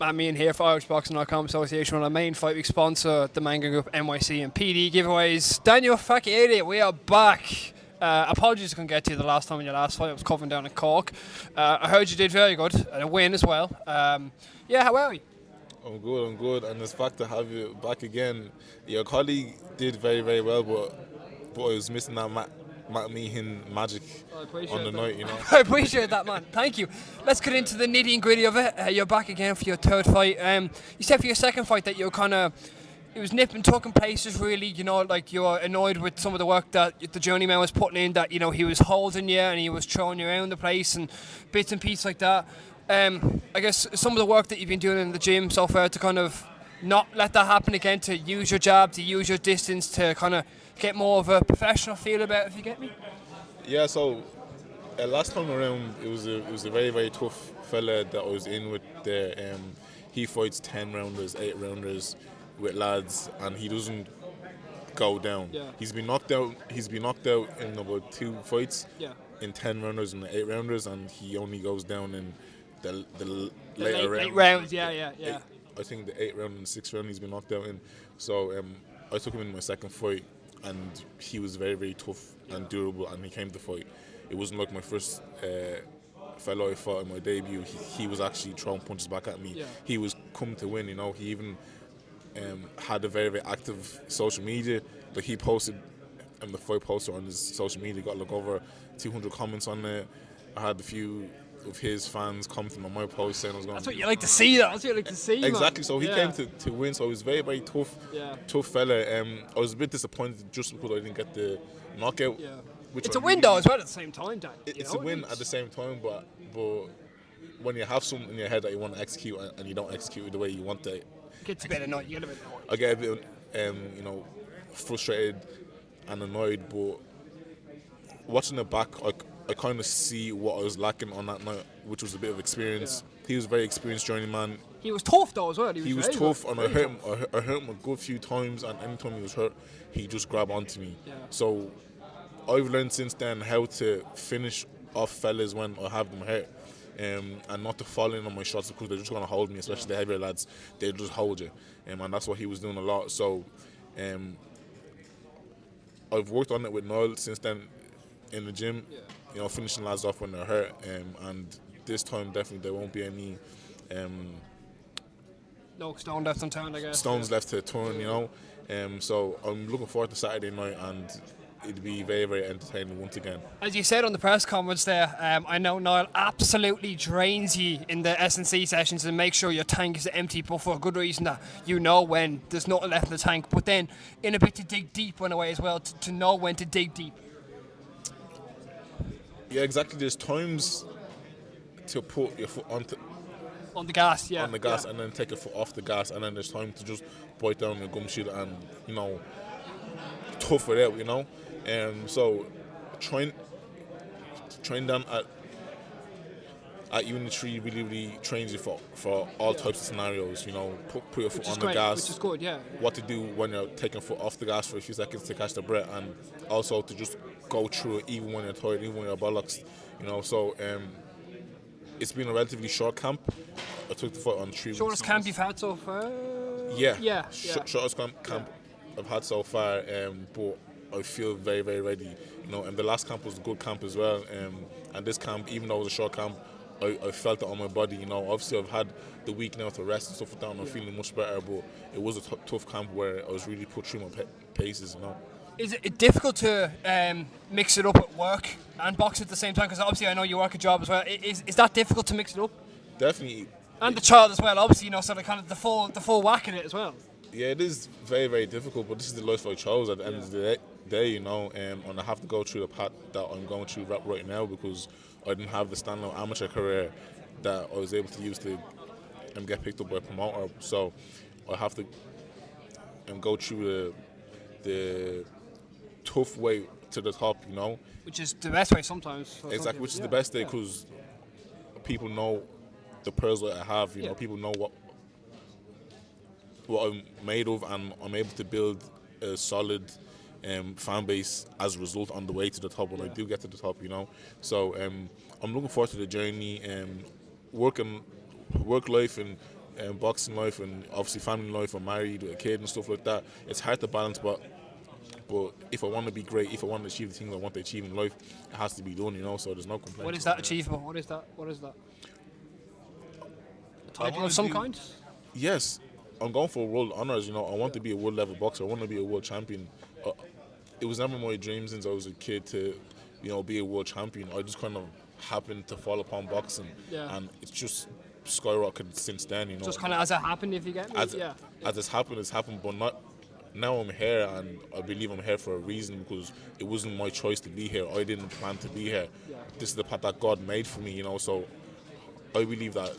Matt Meehan here for IrishBoxing.com association with our main fight week sponsor, the manga group NYC and PD giveaways. Daniel Fakoyede, we are back. Apologies I couldn't get to you the last time in your last fight. I was covering down in Cork. I heard you did very good and a win as well. How are you? I'm good, and it's back to have you back again. Your colleague did very, very well, but I was missing that Matt Meehan magic on the night, you know. I appreciate that, man. Thank you. Let's get into the nitty and gritty of it. You're back again for your third fight. You said for your second fight that you were it was nip and tuck in places, really, you know, like you were annoyed with some of the work that the journeyman was putting in, that, you know, he was holding you and he was throwing you around the place and bits and pieces like that. I guess some of the work that you've been doing in the gym so far to kind of not let that happen again, to use your jab, to use your distance, to kind of get more of a professional feel about it, if you get me? Yeah, so last time around, it was a very, very tough fella that I was in with there. He fights 10 rounders, 8 rounders with lads, and he doesn't go down. Yeah. He's been knocked out in about 2 fights, in 10 rounders and 8 rounders, and he only goes down in the late rounds. I think the 8th round and 6th round he's been knocked out in. So I took him in my second fight, and he was very, very tough and durable, and he came to fight. It wasn't like my first fellow I fought in my debut. He was actually throwing punches back at me. Yeah. He was coming to win, you know. He even had a very, very active social media. Like, he posted the fight poster on his social media, got like over 200 comments on it. I had a few of his fans commenting on my post saying I was going. That's what you like to see, though. That's what you like to see, exactly. Man. So he came to win. So he was very, very tough, tough fella. I was a bit disappointed just because I didn't get the knockout. Yeah. Which it's a win though as well at the same time, Dan. It's a win at the same time, but when you have something in your head that you want to execute and you don't execute it the way you want to, it gets a bit annoyed. You get a bit annoyed. I get a bit, frustrated and annoyed. But watching it back, I kind of see what I was lacking on that night, which was a bit of experience. Yeah. He was a very experienced journeyman. He was tough though as well. He was tough, and I hurt him. I hurt him a good few times, and anytime he was hurt, he just grabbed onto me. Yeah. So I've learned since then how to finish off fellas when I have them hurt, and not to fall in on my shots because they're just going to hold me, especially the heavier lads. They just hold you, and that's what he was doing a lot. So I've worked on it with Noel since then in the gym, you know, finishing lads off when they're hurt, and this time definitely there won't be any no stone left unturned, I guess. Stones left to turn, you know. So I'm looking forward to Saturday night, and it'll be very, very entertaining once again. As you said on the press conference there, I know Niall absolutely drains you in the S&C sessions and make sure your tank is empty, but for a good reason, that you know when there's nothing left in the tank, but then in a bit to dig deep in a way as well, to know when to dig deep. Yeah, exactly. There's times to put your foot on the gas, and then take your foot off the gas, and then there's time to just bite down your gum shield and, you know, tough it out, you know. So train down at Unit 3 really, really trains you for all types of scenarios, you know. Put your foot on the gas, which is good, what to do when you're taking your foot off the gas for a few seconds to catch the breath, and also to just go through it even when you're tired, even when you're bollocks, you know. So it's been a relatively short camp. I took the fight on 3 weeks. Shortest camp you've had so far? Shortest camp I've had so far, but I feel very, very ready, you know. And the last camp was a good camp as well, and this camp, even though it was a short camp, I felt it on my body, you know. Obviously I've had the week now to rest and stuff like that, and I'm feeling much better, but it was a tough camp where I was really put through my paces, you know. Is it difficult to mix it up at work and box at the same time? Because obviously I know you work a job as well. Is that difficult to mix it up? Definitely. And the child as well, obviously, you know, sort of kind of the full whack in it as well. Yeah, it is very, very difficult, but this is the life I chose at the end of the day, you know, and I have to go through the path that I'm going through right now because I didn't have the standout amateur career that I was able to use to get picked up by a promoter. So I have to go through the tough way to the top, you know. Which is the best way sometimes. Exactly, which is the best way because people know the pearls that I have, you know, people know what I'm made of, and I'm able to build a solid fan base as a result on the way to the top when I do get to the top, you know. So I'm looking forward to the journey, work life and boxing life and obviously family life. I'm married with a kid and stuff like that. It's hard to balance, but if I want to be great, if I want to achieve the things I want to achieve in life, it has to be done, you know. So there's no complaints. What is that achievable? What is that? A title of some kind? Yes, I'm going for world honors. You know, I want to be a world level boxer. I want to be a world champion. It was never my dream since I was a kid to, be a world champion. I just kind of happened to fall upon boxing, and it's just skyrocketed since then. You know, just kind of as it happened, if you get me. As it's happened, but not. Now I'm here, and I believe I'm here for a reason, because it wasn't my choice to be here. I didn't plan to be here. This is the path that God made for me, so I believe that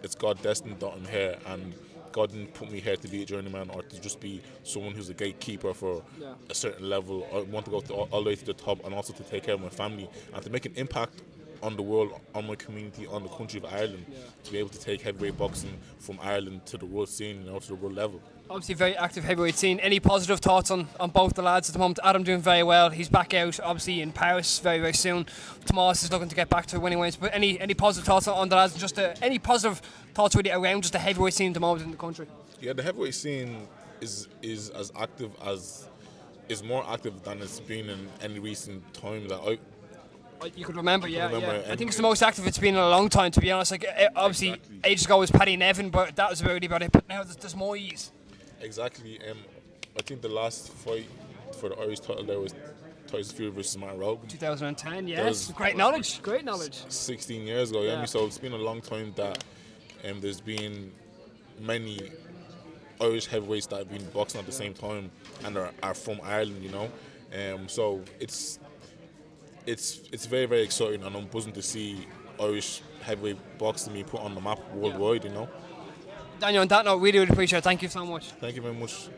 it's God destined that I'm here, and God didn't put me here to be a journeyman or to just be someone who's a gatekeeper for a certain level. I want to go all the way to the top, and also to take care of my family and to make an impact on the world, on my community, on the country of Ireland, to be able to take heavyweight boxing from Ireland to the world scene, to the world level. Obviously, very active heavyweight scene. Any positive thoughts on both the lads at the moment? Adam doing very well. He's back out, obviously, in Paris very, very soon. Tomas is looking to get back to winning ways. But any positive thoughts on the lads? And just any positive thoughts really around just the heavyweight scene at the moment in the country? Yeah, the heavyweight scene is as active is more active than it's been in any recent time that you could remember, I think it's the most active it's been in a long time, to be honest. Like, obviously, ages ago was Paddy and Evan, but that was really about it. But now there's more ease. Exactly. I think the last fight for the Irish title there was Tyson Fury versus Matt Rogan. 2010, yes. Great knowledge. 16 years ago, So it's been a long time that there's been many Irish heavyweights that have been boxing at the same time and are from Ireland, So it's very, very exciting, and I'm buzzing to see Irish heavyweight boxing being put on the map worldwide, Daniel, on that note, really, really appreciate it. Thank you so much. Thank you very much.